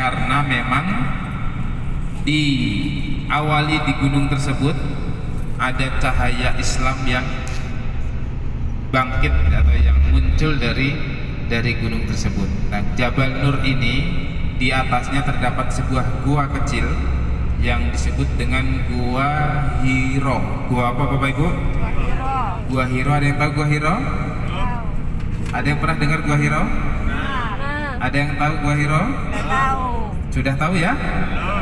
karena memang diawali di gunung tersebut ada cahaya Islam yang bangkit atau yang muncul dari gunung tersebut. Nah, Jabal Nur ini di atasnya terdapat sebuah gua kecil yang disebut dengan Gua Hiro. Gua apa Bapak Ibu? Gua Hiro. Gua Hiro, ada yang tahu Gua Hiro? Tahu. Ada yang pernah dengar Gua Hiro? Ada yang tahu Gua Hiro? Nggak tahu. Sudah tahu ya?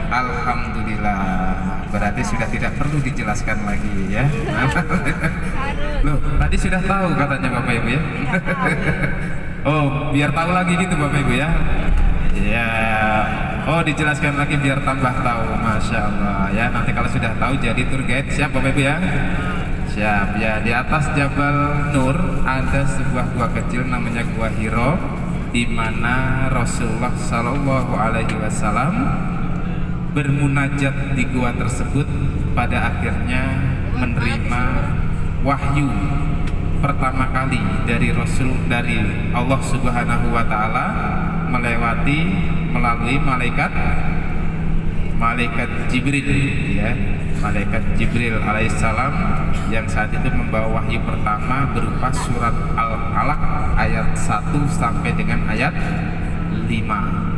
Alhamdulillah. Berarti sudah tidak perlu dijelaskan lagi ya. Loh, tadi sudah tahu katanya Bapak Ibu ya. Oh, biar tahu lagi gitu Bapak Ibu ya. Ya. Oh, dijelaskan lagi biar tambah tahu. Masya Allah ya. Nanti kalau sudah tahu jadi tour guide, siap Bapak Ibu ya. Siap ya. Di atas Jabal Nur ada sebuah gua kecil namanya Gua Hiro, di mana Rasulullah Shallallahu Alaihi Wasallam bermunajat di gua tersebut, pada akhirnya menerima wahyu pertama kali dari Allah Subhanahu Wa Taala melalui malaikat Jibril ya, malaikat Jibril alaihissalam yang saat itu membawa wahyu pertama berupa surat Al-Alaq ayat 1 sampai dengan ayat 5.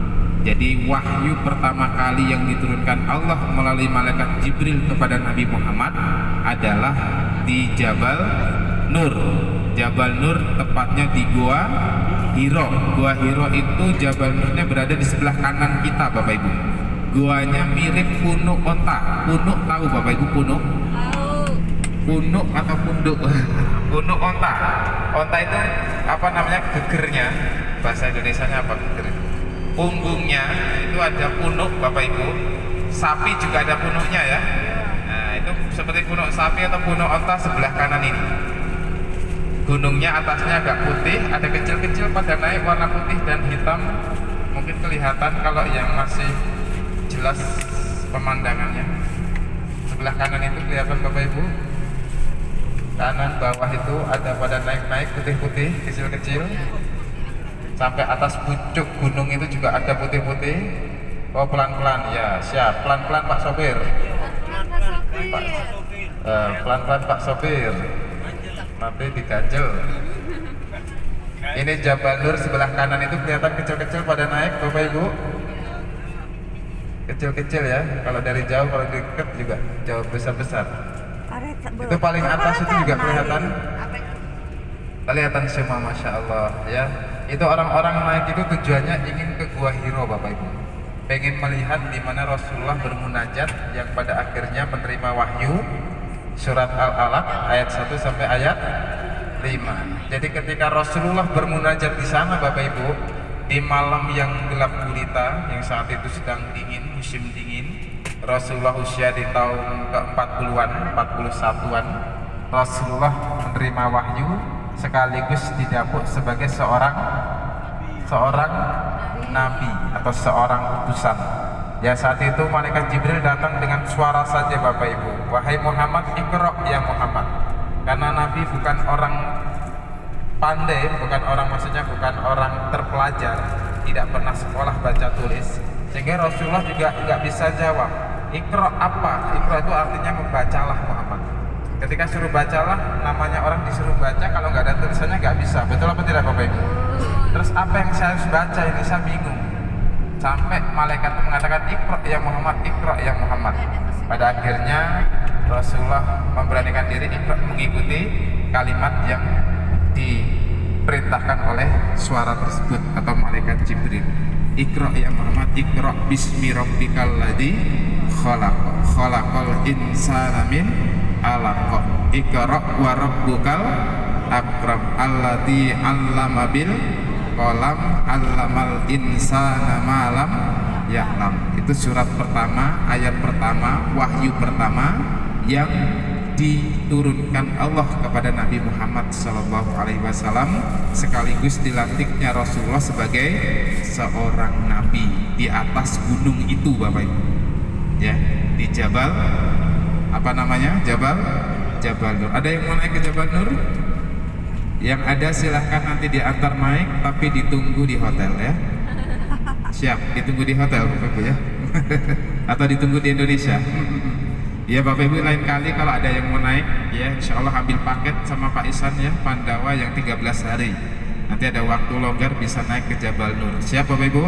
Jadi wahyu pertama kali yang diturunkan Allah melalui malaikat Jibril kepada Nabi Muhammad adalah di Jabal Nur. Jabal Nur tepatnya di Gua Hiro. Gua Hiro itu Jabal Nurnya berada di sebelah kanan kita Bapak Ibu. Guanya mirip punuk onta. Punuk tahu Bapak Ibu punuk? Tahu. Punuk atau punduk? Punuk onta. Onta itu apa namanya, gegernya? Bahasa Indonesianya apa geger? Punggungnya itu ada punuk Bapak Ibu. Sapi juga ada punuknya ya. Nah itu seperti punuk sapi atau punuk onta sebelah kanan ini. Gunungnya atasnya agak putih, ada kecil-kecil pada naik warna putih dan hitam. Mungkin kelihatan kalau yang masih jelas pemandangannya. Sebelah kanan itu kelihatan Bapak Ibu. Kanan bawah itu ada pada naik-naik putih-putih, kecil-kecil. Sampai atas pucuk gunung itu juga ada putih-putih. Oh pelan-pelan ya, siap. Pelan-pelan Pak Sopir. Pelan-pelan Pak Sopir. Nanti diganjel. Ini Jabal Nur sebelah kanan itu kelihatan kecil-kecil pada naik Bapak Ibu. Kecil-kecil ya. Kalau dari jauh, kalau dekat juga jauh besar-besar. Itu paling atas itu juga kelihatan. Kelihatan semua Masya Allah ya. Itu orang-orang naik itu tujuannya ingin ke Gua Hiro Bapak Ibu, pengen melihat di mana Rasulullah bermunajat yang pada akhirnya menerima wahyu surat Al-Alaq ayat 1 sampai ayat 5. Jadi ketika Rasulullah bermunajat di sana Bapak Ibu, di malam yang gelap gulita yang saat itu sedang dingin, musim dingin, Rasulullah usia di tahun ke-40-an, 41-an, Rasulullah menerima wahyu sekaligus didapuk sebagai seorang nabi atau seorang utusan. Ya saat itu malaikat Jibril datang dengan suara saja Bapak Ibu, wahai Muhammad, Iqra ya Muhammad. Karena nabi bukan orang pandai, bukan orang terpelajar, tidak pernah sekolah baca tulis, sehingga Rasulullah juga nggak bisa jawab Iqra apa. Iqra itu artinya membacalah Muhammad. Ketika suruh bacalah, namanya orang disuruh baca, kalau nggak ada tulisannya nggak bisa. Betul apa tidak Bapak Ibu? Terus apa yang saya harus baca ini, saya bingung. Sampai malaikat mengatakan Iqra ya Muhammad, Iqra ya Muhammad. Pada akhirnya Rasulullah memberanikan diri Iqra, mengikuti kalimat yang diperintahkan oleh suara tersebut atau malaikat Jibril. Iqra ya Muhammad, Iqra bismi rabbikal ladzi khalaq, khalaqal insana min alaq, Iqra wa rabbukal akram alladzi 'allama bil qalam 'allamal insana ma lam ya'lam. Itu surat pertama, ayat pertama, wahyu pertama yang diturunkan Allah kepada Nabi Muhammad SAW, sekaligus dilantiknya Rasulullah sebagai seorang nabi di atas gunung itu Bapak Ibu. Ya, di Jabal apa namanya? Jabal Nur. Ada yang mau naik ke Jabal Nur? Yang ada silahkan nanti diantar naik, tapi ditunggu di hotel ya. Siap, ditunggu di hotel Bapak Ibu ya. Atau ditunggu di Indonesia. Ya Bapak Ibu, lain kali kalau ada yang mau naik ya insya Allah ambil paket sama Pak Isan ya, Pandawa yang 13 hari. Nanti ada waktu longgar bisa naik ke Jabal Nur. Siap Bapak Ibu?